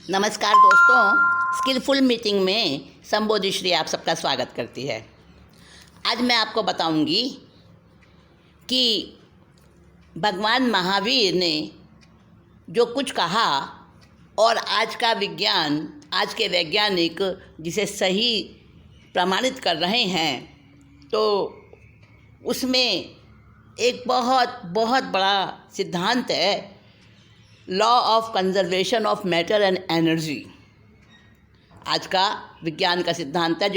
नमस्कार दोस्तों, skilful meeting में संबोधि श्री आप सबका स्वागत करती है। आज मैं आपको बताऊंगी कि भगवान महावीर ने जो कुछ कहा और आज का विज्ञान, आज के वैज्ञानिक जिसे सही प्रमाणित कर रहे हैं, तो उसमें एक बहुत बहुत बड़ा सिद्धांत है, law of conservation of matter and energy. आज का विज्ञान का सिद्धांत है।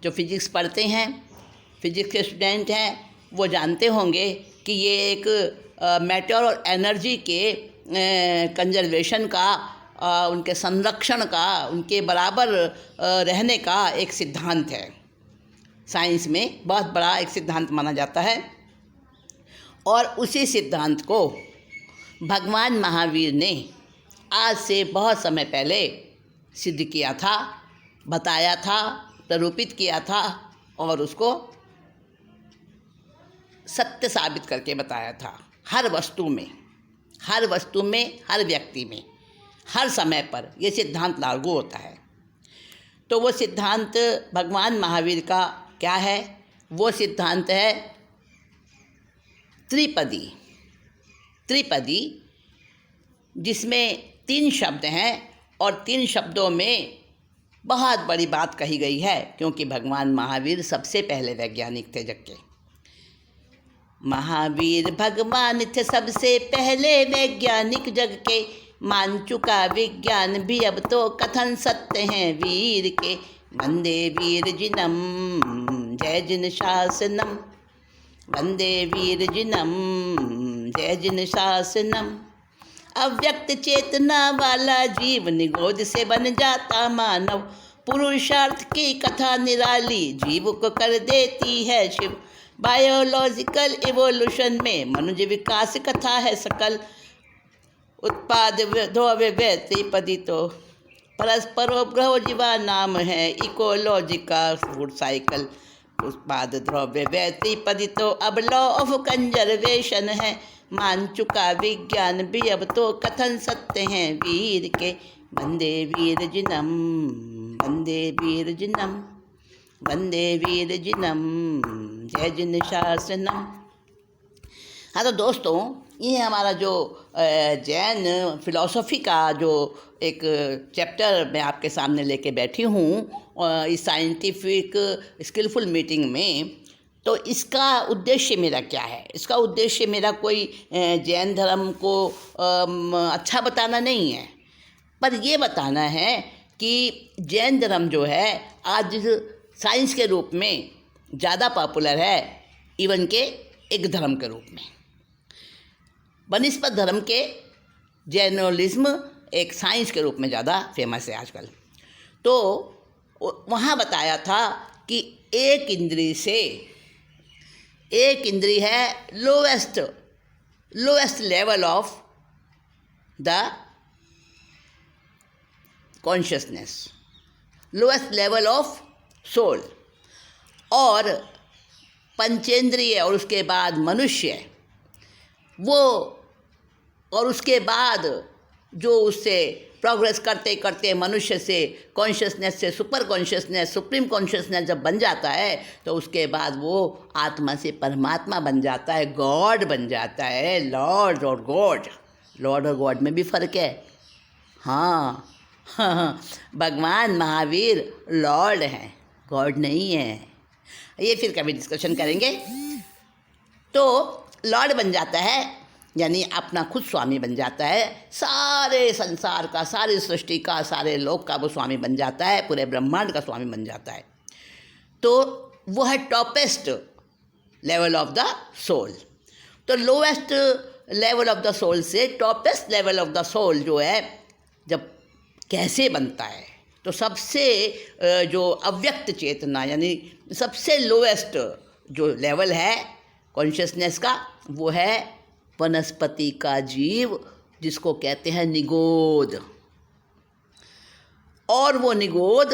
जो फिजिक्स पढ़ते हैं, फिजिक्स के स्टूडेंट हैं, वो जानते होंगे कि ये एक मैटर और एनर्जी के कंजर्वेशन का, उनके संरक्षण का, उनके बराबर रहने का एक सिद्धांत है। साइंस में बहुत बड़ा एक सिद्धांत माना जाता है और उसी सिद्धांत को भगवान महावीर ने आज से बहुत समय पहले सिद्ध किया था, बताया था, प्ररूपित किया था और उसको सत्य साबित करके बताया था। हर वस्तु में, हर व्यक्ति में, हर समय पर यह सिद्धांत लागू होता है। तो वो सिद्धांत भगवान महावीर का क्या है? वो सिद्धांत है त्रिपदी, जिसमें 3 शब्द हैं और 3 शब्दों में बहुत बड़ी बात कही गई है, क्योंकि भगवान महावीर सबसे पहले वैज्ञानिक थे जग के। महावीर भगवान थे सबसे पहले वैज्ञानिक जग के, मान चुका विज्ञान भी अब तो कथन सत्य हैं वीर के। वंदे वीर जिनम जय जिन शासनम, वंदे वीर जिनम जय जिन शासनम। अव्यक्त चेतना वाला जीव निगोद से बन जाता मानव, पुरुषार्थ की कथा निराली जीव को कर देती है शिव। बायोलॉजिकल इवोल्यूशन में मनुष्य विकास कथा है सकल, उत्पाद ध्रुव्य त्रिपदी तो परस्परो ग्रहो जीवा नाम है इकोलॉजिकल फूड साइकिल। उत्पाद द्रव्य त्रिपदी तो अब लॉ ऑफ कंजर्वेशन है, मान चुका विज्ञान भी अब तो कथन सत्य हैं वीर के। वंदे वीर जिनम, वंदे वीर जिनम, वंदे वीर जिनम जय जिन शासनम। हाँ, तो दोस्तों, ये हमारा जो जैन फिलॉसफी का जो एक चैप्टर मैं आपके सामने लेके बैठी हूँ इस साइंटिफिक स्किलफुल मीटिंग में, तो इसका उद्देश्य मेरा क्या है? इसका उद्देश्य मेरा कोई जैन धर्म को अच्छा बताना नहीं है, पर ये बताना है कि जैन धर्म जो है आज साइंस के रूप में ज़्यादा पॉपुलर है, इवन के एक धर्म के रूप में। बनिस्पत धर्म के जैनोलिज्म एक साइंस के रूप में ज़्यादा फेमस है आजकल। तो वहाँ बताया था कि एक इंद्री है lowest level of the consciousness, lowest level of soul, और पंचेंद्रिय और उसके बाद मनुष्य, वो और उसके बाद जो उससे प्रोग्रेस करते करते मनुष्य से कॉन्शियसनेस से सुपर कॉन्शियसनेस, सुप्रीम कॉन्शियसनेस जब बन जाता है, तो उसके बाद वो आत्मा से परमात्मा बन जाता है, गॉड बन जाता है। लॉर्ड और गॉड में भी फ़र्क है। हाँ, भगवान महावीर लॉर्ड हैं, गॉड नहीं है। ये फिर कभी डिस्कशन करेंगे। तो लॉर्ड बन जाता है, यानी अपना खुद स्वामी बन जाता है, सारे संसार का, सारी सृष्टि का, सारे लोक का वो स्वामी बन जाता है, पूरे ब्रह्मांड का स्वामी बन जाता है। तो वो है topest level of the soul. तो lowest level of the soul से topest level of the soul जो है, जब कैसे बनता है, तो सबसे जो अव्यक्त चेतना, यानी सबसे लोएस्ट जो लेवल है कॉन्शियसनेस का, वो है वनस्पति का जीव, जिसको कहते हैं निगोद। और वो निगोद,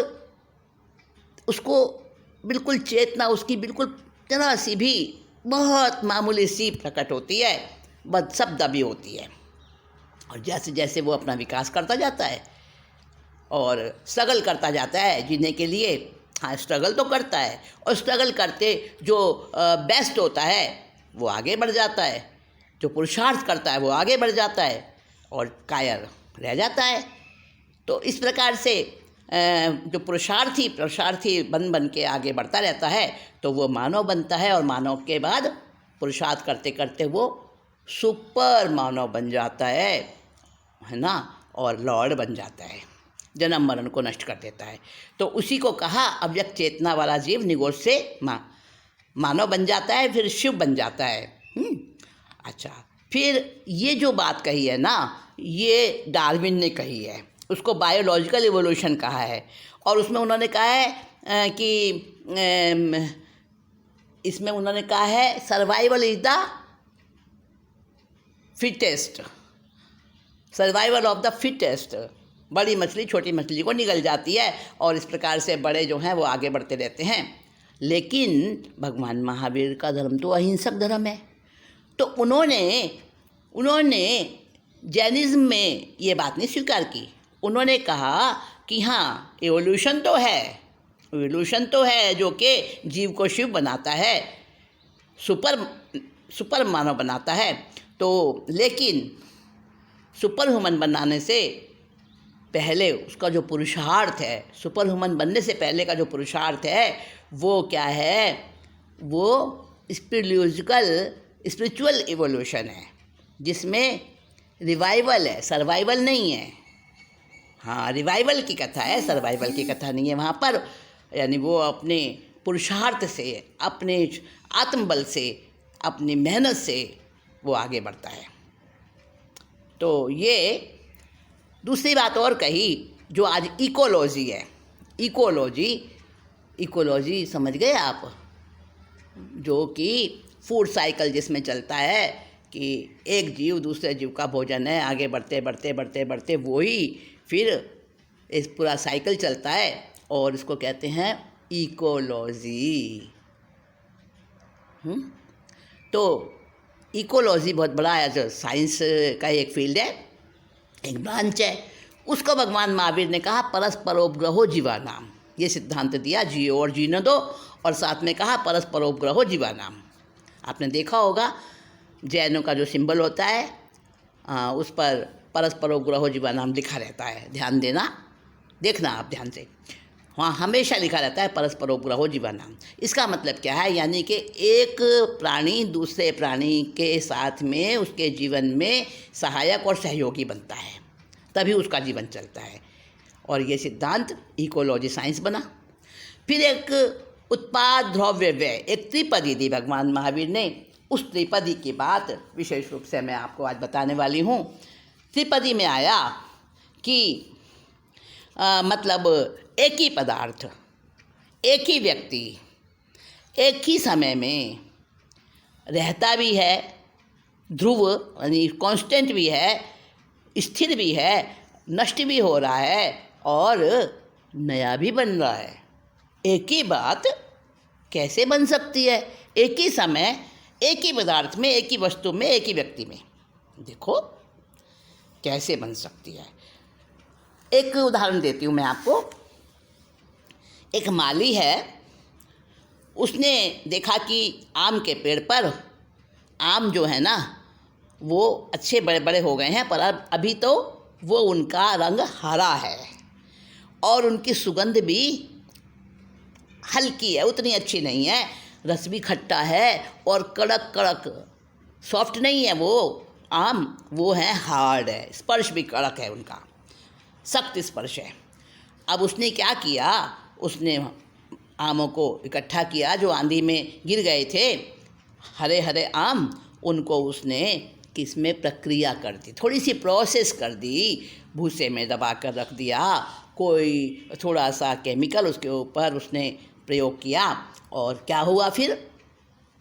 उसको बिल्कुल चेतना उसकी बिल्कुल जरा सी भी, बहुत मामूली सी प्रकट होती है, बस सब दबी होती है। और जैसे जैसे वो अपना विकास करता जाता है, और स्ट्रगल करता जाता है जीने के लिए। हाँ, स्ट्रगल तो करता है, और स्ट्रगल करते जो बेस्ट होता है वो आगे बढ़ जाता है, जो पुरुषार्थ करता है वो आगे बढ़ जाता है, और कायर रह जाता है। तो इस प्रकार से जो पुरुषार्थी बन बन के आगे बढ़ता रहता है तो वो मानव बनता है, और मानव के बाद पुरुषार्थ करते करते वो सुपर मानव बन जाता है ना, और लॉर्ड बन जाता है, जन्म मरण को नष्ट कर देता है। तो उसी को कहा अव्यक्त चेतना वाला जीव निगोज से मानव बन जाता है, फिर शिव बन जाता है। अच्छा, फिर ये जो बात कही है ना, ये डार्विन ने कही है, उसको बायोलॉजिकल इवोल्यूशन कहा है, और उसमें उन्होंने कहा है कि इसमें उन्होंने कहा है survival is the fittest, survival of the fittest. बड़ी मछली छोटी मछली को निगल जाती है, और इस प्रकार से बड़े जो हैं वो आगे बढ़ते रहते हैं। लेकिन भगवान महावीर का धर्म तो अहिंसक धर्म है, तो उन्होंने जैनिज्म में ये बात नहीं स्वीकार की। उन्होंने कहा कि हाँ, एवोल्यूशन तो है जो कि जीव को शिव बनाता है, सुपर मानव बनाता है। तो लेकिन सुपर ह्यूमन बनाने से पहले उसका जो पुरुषार्थ है, सुपर ह्यूमन बनने से पहले का जो पुरुषार्थ है वो क्या है, वो स्पिरिचुअल इवोल्यूशन है, जिसमें रिवाइवल है, सर्वाइवल नहीं है। हाँ, रिवाइवल की कथा है, सर्वाइवल की कथा नहीं है वहाँ पर। यानी वो अपने पुरुषार्थ से, अपने आत्मबल से, अपनी मेहनत से वो आगे बढ़ता है। तो ये दूसरी बात और कही जो आज इकोलॉजी है। इकोलॉजी समझ गए आप, जो कि फूड साइकिल जिसमें चलता है कि एक जीव दूसरे जीव का भोजन है, आगे बढ़ते वो ही फिर इस पूरा साइकिल चलता है, और इसको कहते हैं इकोलॉजी। तो इकोलॉजी बहुत बड़ा है, जो साइंस का एक फील्ड है, एक ब्रांच है। उसको भगवान महावीर ने कहा परस्परोपग्रहो जीवानाम, ये सिद्धांत दिया, जियो और जीने दो, और साथ में कहा परस्परोपग्रहो जीवानाम। आपने देखा होगा जैनों का जो सिंबल होता है उस पर परस्परोपग्रहो जीवानाम लिखा रहता है, ध्यान देखना आप ध्यान से, वहाँ हमेशा लिखा रहता है परस्परोपग्रहो जीवानाम। इसका मतलब क्या है, यानी कि एक प्राणी दूसरे प्राणी के साथ में उसके जीवन में सहायक और सहयोगी बनता है, तभी उसका जीवन चलता है। और ये सिद्धांत इकोलॉजी साइंस बना। फिर एक उत्पाद द्रव्य व्यय, एक त्रिपदी दी भगवान महावीर ने। उस त्रिपदी की बात विशेष रूप से मैं आपको आज बताने वाली हूँ। त्रिपदी में आया कि मतलब एक ही पदार्थ, एक ही व्यक्ति, एक ही समय में रहता भी है, ध्रुव यानी कांस्टेंट भी है, स्थिर भी है, नष्ट भी हो रहा है, और नया भी बन रहा है। एक ही बात कैसे बन सकती है, एक ही समय, एक ही पदार्थ में, एक ही वस्तु में, एक ही व्यक्ति में? देखो कैसे बन सकती है। एक उदाहरण देती हूँ मैं आपको। एक माली है, उसने देखा कि आम के पेड़ पर आम जो है ना वो अच्छे बड़े बड़े हो गए हैं, पर अभी तो वो उनका रंग हरा है, और उनकी सुगंध भी हल्की है, उतनी अच्छी नहीं है, रस भी खट्टा है, और कड़क कड़क सॉफ्ट नहीं है वो आम, वो है हार्ड है, स्पर्श भी कड़क है उनका, सख्त स्पर्श है। अब उसने क्या किया, उसने आमों को इकट्ठा किया जो आंधी में गिर गए थे, हरे हरे आम, उनको उसने किसमें प्रक्रिया कर दी, थोड़ी सी प्रोसेस कर दी, भूसे में दबा कर रख दिया, कोई थोड़ा सा केमिकल उसके ऊपर उसने प्रयोग किया, और क्या हुआ फिर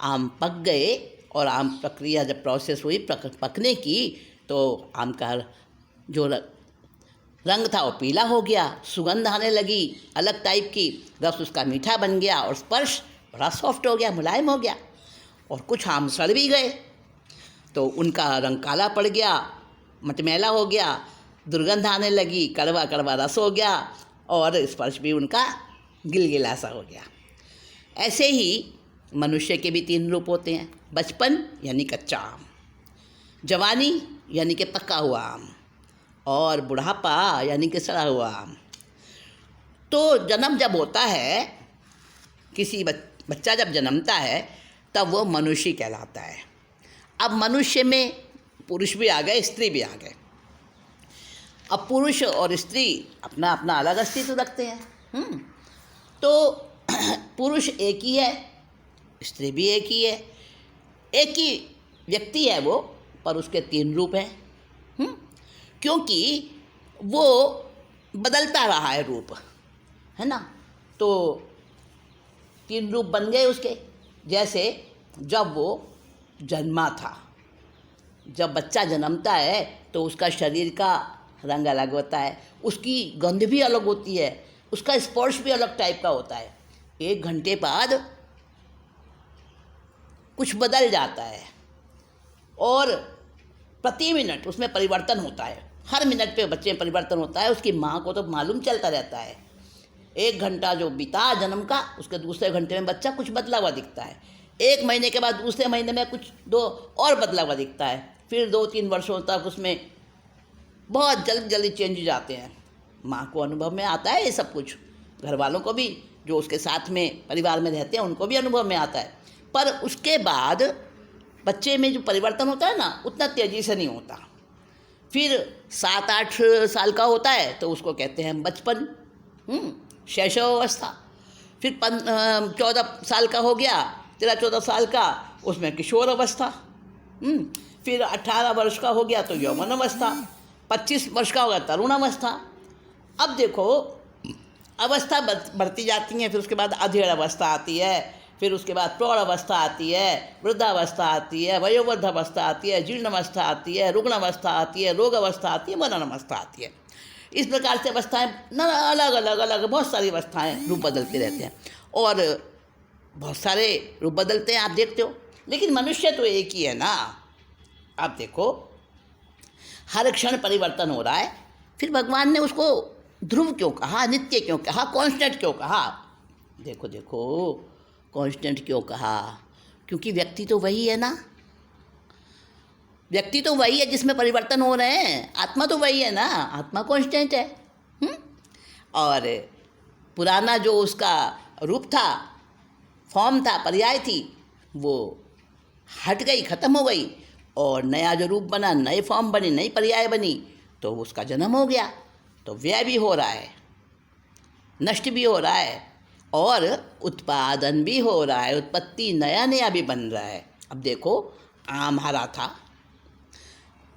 आम पक गए। और आम प्रक्रिया जब प्रोसेस हुई पकने की, तो आम का जो रंग था वो पीला हो गया, सुगंध आने लगी अलग टाइप की, रस उसका मीठा बन गया, और स्पर्श बड़ा सॉफ्ट हो गया, मुलायम हो गया। और कुछ आम सड़ भी गए, तो उनका रंग काला पड़ गया, मटमैला हो गया, दुर्गंध आने लगी, कड़वा कड़वा रस हो गया और स्पर्श भी उनका गिलगिला सा हो गया। ऐसे ही मनुष्य के भी 3 रूप होते हैं, बचपन यानी कच्चा आम, जवानी यानी कि पका हुआ आम, और बुढ़ापा यानी कि सड़ा हुआ आम। तो जन्म जब होता है, किसी बच्चा जब जन्मता है तब वो मनुष्य कहलाता है। अब मनुष्य में पुरुष भी आ गए, स्त्री भी आ गए। अब पुरुष और स्त्री अपना अपना अलग अस्तित्व रखते हैं। तो पुरुष एक ही है, स्त्री भी एक ही है, एक ही व्यक्ति है वो, पर उसके 3 रूप हैं। क्योंकि वो बदलता रहा है रूप, है ना। तो 3 रूप बन गए उसके। जैसे जब वो जन्मा था, जब बच्चा जन्मता है तो उसका शरीर का रंग अलग होता है, उसकी गंध भी अलग होती है, उसका स्पर्श भी अलग टाइप का होता है। 1 घंटे बाद कुछ बदल जाता है और प्रति मिनट उसमें परिवर्तन होता है। हर मिनट पे बच्चे में परिवर्तन होता है। उसकी माँ को तो मालूम चलता रहता है। 1 घंटा जो बीता जन्म का, उसके दूसरे घंटे में बच्चा कुछ बदला हुआ दिखता है। 1 महीने के बाद दूसरे महीने में कुछ 2 और बदला हुआ दिखता है। फिर 2-3 वर्षों तक उसमें बहुत जल्दी चेंज आते हैं। माँ को अनुभव में आता है ये सब कुछ, घर वालों को भी, जो उसके साथ में परिवार में रहते हैं उनको भी अनुभव में आता है। पर उसके बाद बच्चे में जो परिवर्तन होता है ना, उतना तेज़ी से नहीं होता। फिर 7-8 साल का होता है तो उसको कहते हैं बचपन, शैशव अवस्था। फिर 14 साल का हो गया, 13-14 साल का, उसमें किशोर अवस्था। फिर 18 वर्ष का हो गया तो यौवन अवस्था, 25 वर्ष का होगा तरुण अवस्था। अब देखो अवस्था बढ़ती जाती हैं। फिर उसके बाद अधेड़ अवस्था आती है, फिर उसके बाद प्रौढ़ अवस्था आती है, वृद्धावस्था आती है, वयोवृद्ध अवस्था आती है, जीर्ण अवस्था आती है, रुग्ण अवस्था आती है, रोग अवस्था आती है, मरण अवस्था आती है। इस प्रकार से अवस्थाएं अलग अलग बहुत सारी अवस्थाएं रूप बदलते रहते हैं और बहुत सारे रूप बदलते हैं, आप देखते हो। लेकिन मनुष्य तो एक ही है ना। आप देखो हर क्षण परिवर्तन हो रहा है। फिर भगवान ने उसको ध्रुव क्यों कहा, नित्य क्यों कहा, कांस्टेंट क्यों कहा? देखो कांस्टेंट क्यों कहा? क्योंकि व्यक्ति तो वही है ना, व्यक्ति तो वही है जिसमें परिवर्तन हो रहे हैं। आत्मा तो वही है ना, आत्मा कांस्टेंट है। और पुराना जो उसका रूप था, फॉर्म था, पर्याय थी, वो हट गई, ख़त्म हो गई, और नया जो रूप बना, नए फॉर्म बनी, नई पर्याय बनी, तो उसका जन्म हो गया। तो व्यय भी हो रहा है, नष्ट भी हो रहा है, और उत्पादन भी हो रहा है, उत्पत्ति नया भी बन रहा है। अब देखो आम हरा था,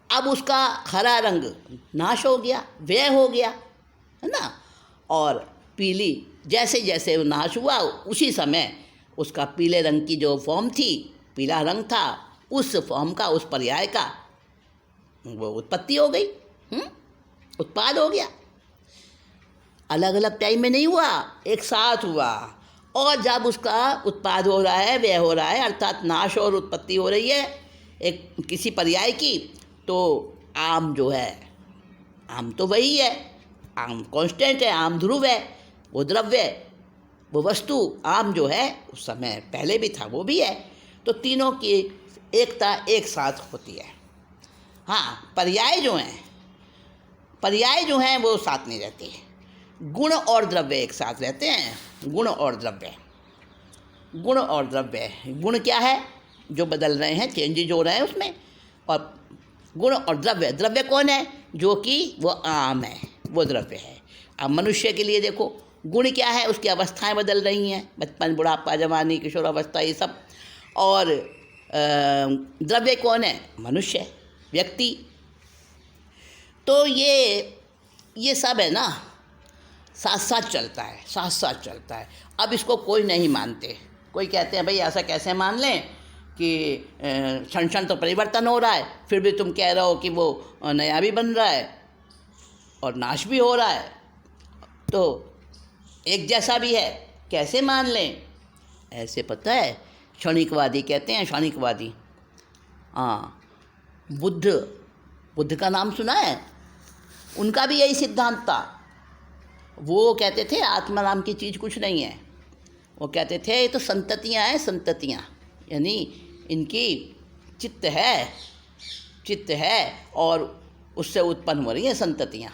अब उसका हरा रंग नाश हो गया, व्यय हो गया, है ना। और पीली, जैसे जैसे वो नाश हुआ उसी समय उसका पीले रंग की जो फॉर्म थी, पीला रंग था, उस फॉर्म का, उस पर्याय का वो उत्पत्ति हो गई, उत्पाद हो गया। अलग अलग टाइम में नहीं हुआ, एक साथ हुआ। और जब उसका उत्पाद हो रहा है, व्यय हो रहा है, अर्थात नाश और उत्पत्ति हो रही है एक किसी पर्याय की, तो आम जो है, आम तो वही है, आम कांस्टेंट है, आम ध्रुव है, वो द्रव्य, वो वस्तु आम जो है उस समय पहले भी था, वो भी है। तो तीनों की एकता एक साथ होती है। हाँ, पर्याय जो हैं वो साथ नहीं रहते। गुण और द्रव्य एक साथ रहते हैं। गुण और द्रव्य, गुण क्या है? जो बदल रहे हैं, चेंजेज हो रहे हैं उसमें। और गुण और द्रव्य कौन है? जो कि वो आम है, वो द्रव्य है। अब मनुष्य के लिए देखो, गुण क्या है? उसकी अवस्थाएं बदल रही हैं, बचपन, बुढ़ापा, जवानी, किशोर अवस्था, ये सब। और द्रव्य कौन है? मनुष्य, व्यक्ति। तो ये सब है ना, साथ साथ चलता है। अब इसको कोई नहीं मानते। कोई कहते हैं भाई ऐसा कैसे मान लें कि क्षण तो परिवर्तन हो रहा है, फिर भी तुम कह रहे हो कि वो नया भी बन रहा है और नाश भी हो रहा है, तो एक जैसा भी है, कैसे मान लें? ऐसे पता है, क्षणिकवादी कहते हैं, क्षणिकवादी। हाँ, बुद्ध का नाम सुना है? उनका भी यही सिद्धांत था। वो कहते थे आत्मा नाम की चीज़ कुछ नहीं है। वो कहते थे ये तो संततियाँ हैं, संततियाँ, यानी इनकी चित्त है और उससे उत्पन्न हो रही हैं संततियाँ।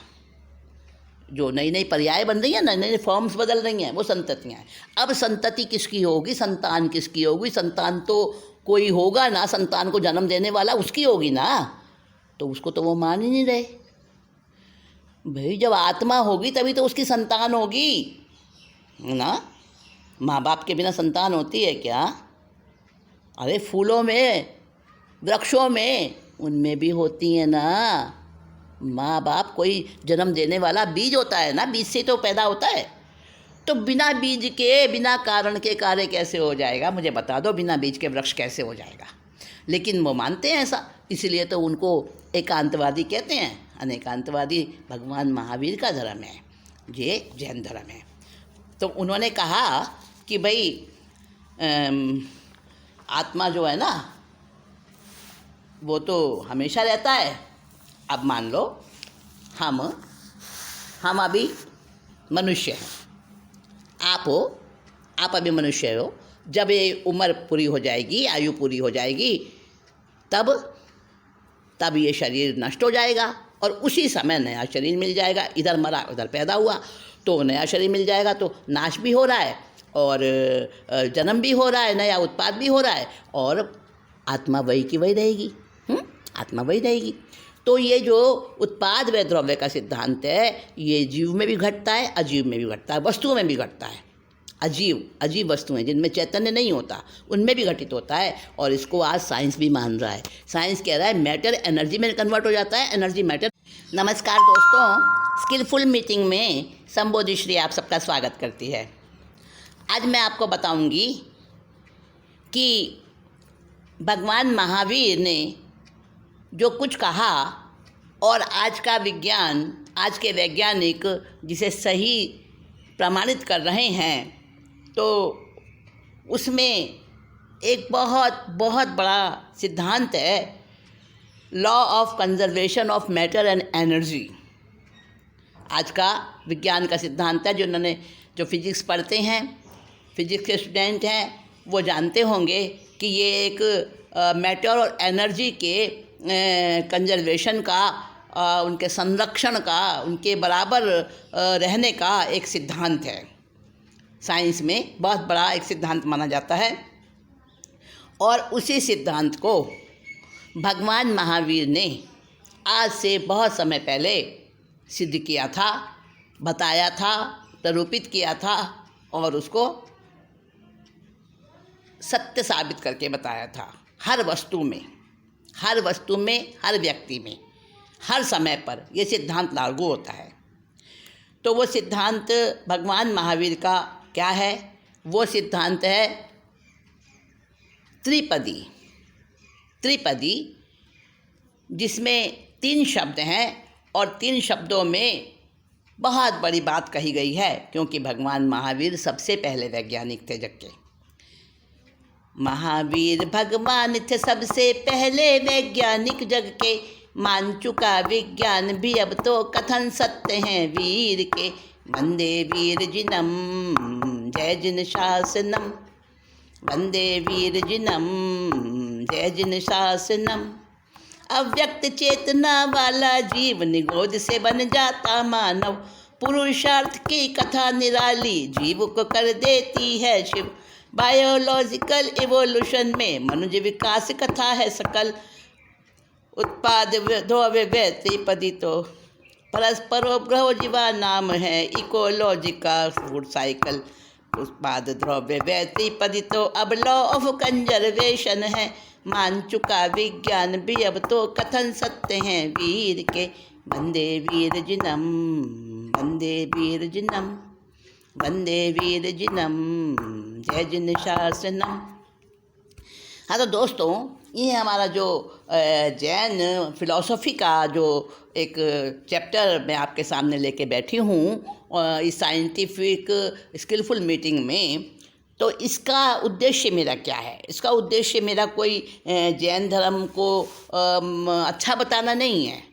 जो नई नई पर्याय बन रही हैं, नई नई फॉर्म्स बदल रही हैं, वो संततियाँ हैं। अब संतति किसकी होगी, संतान किसकी होगी? संतान तो कोई होगा ना, संतान को जन्म देने वाला उसकी होगी ना। तो उसको तो वो मान ही नहीं रहे। भाई जब आत्मा होगी तभी तो उसकी संतान होगी ना। माँ बाप के बिना संतान होती है क्या? अरे फूलों में, वृक्षों में, उनमें भी होती है ना। माँ बाप कोई जन्म देने वाला बीज होता है ना, बीज से तो पैदा होता है। तो बिना बीज के, बिना कारण के कार्य कैसे हो जाएगा? मुझे बता दो, बिना बीज के वृक्ष कैसे हो जाएगा? लेकिन वो मानते हैं ऐसा, इसलिए तो उनको एकांतवादी कहते हैं। अनेकांतवादी भगवान महावीर का धर्म है, ये जैन धर्म है। तो उन्होंने कहा कि भाई आत्मा जो है ना वो तो हमेशा रहता है। अब मान लो हम अभी मनुष्य हैं, आप अभी मनुष्य हो। जब ये उम्र पूरी हो जाएगी, आयु पूरी हो जाएगी, तब ये शरीर नष्ट हो जाएगा और उसी समय नया शरीर मिल जाएगा। इधर मरा उधर पैदा हुआ तो नया शरीर मिल जाएगा। तो नाश भी हो रहा है और जन्म भी हो रहा है, नया उत्पाद भी हो रहा है और आत्मा वही की वही रहेगी। आत्मा वही रहेगी। तो ये जो उत्पाद व द्रव्य का सिद्धांत है, ये जीव में भी घटता है, अजीव में भी घटता है, वस्तुओं में भी घटता है। अजीब वस्तुएं जिनमें चैतन्य नहीं होता, उनमें भी घटित होता है। और इसको आज साइंस भी मान रहा है। साइंस कह रहा है मैटर एनर्जी में कन्वर्ट हो जाता है, एनर्जी मैटर। नमस्कार दोस्तों, स्किलफुल मीटिंग में संबोधि श्री आप सबका स्वागत करती है। आज मैं आपको बताऊंगी कि भगवान महावीर ने जो कुछ कहा और आज का विज्ञान, आज के वैज्ञानिक जिसे सही प्रमाणित कर रहे हैं, तो उसमें एक बहुत बहुत बड़ा सिद्धांत है, law of conservation of matter and energy. आज का विज्ञान का सिद्धांत है। जो फिजिक्स पढ़ते हैं, फिजिक्स के स्टूडेंट हैं, वो जानते होंगे कि ये एक मैटर और एनर्जी के कंजर्वेशन का, उनके संरक्षण का, उनके बराबर रहने का एक सिद्धांत है। साइंस में बहुत बड़ा एक सिद्धांत माना जाता है। और उसी सिद्धांत को भगवान महावीर ने आज से बहुत समय पहले सिद्ध किया था, बताया था, प्ररूपित किया था और उसको सत्य साबित करके बताया था। हर वस्तु में, हर व्यक्ति में, हर समय पर यह सिद्धांत लागू होता है। तो वो सिद्धांत भगवान महावीर का क्या है? वो सिद्धांत है त्रिपदी, जिसमें 3 शब्द हैं और 3 शब्दों में बहुत बड़ी बात कही गई है, क्योंकि भगवान महावीर सबसे पहले वैज्ञानिक थे जग के। महावीर भगवान थे सबसे पहले वैज्ञानिक, जग के मान चुका विज्ञान भी अब तो कथन सत्य हैं वीर के। वंदे वीर जिनम जय जिन शासनम, वंदे वीर जिनम जय जिन शासनम। अव्यक्त चेतना वाला जीव निगोद से बन जाता मानव, पुरुषार्थ की कथा निराली जीव को कर देती है शिव। बायोलॉजिकल इवोल्यूशन में मनुष्य विकास कथा है सकल, उत्पाद ध्रुव्य त्रिपदी तो परस्परो ग्रहो जीवा नाम है इकोलॉजिकल फूड साइकिल। उत्पाद ध्रुव्य त्रिपदी तो अब लॉ ऑफ कंजर्वेशन है, मान चुका विज्ञान भी अब तो कथन सत्य हैं वीर के। वंदे वीर जिनम, वंदे वीर जिनम, वंदे वीर जिनम जय जिन शासनम। हाँ तो दोस्तों, ये हमारा जो जैन फिलॉसफी का जो एक चैप्टर मैं आपके सामने लेके बैठी हूँ इस साइंटिफिक स्किलफुल मीटिंग में, तो इसका उद्देश्य मेरा क्या है? इसका उद्देश्य मेरा कोई जैन धर्म को अच्छा बताना नहीं है।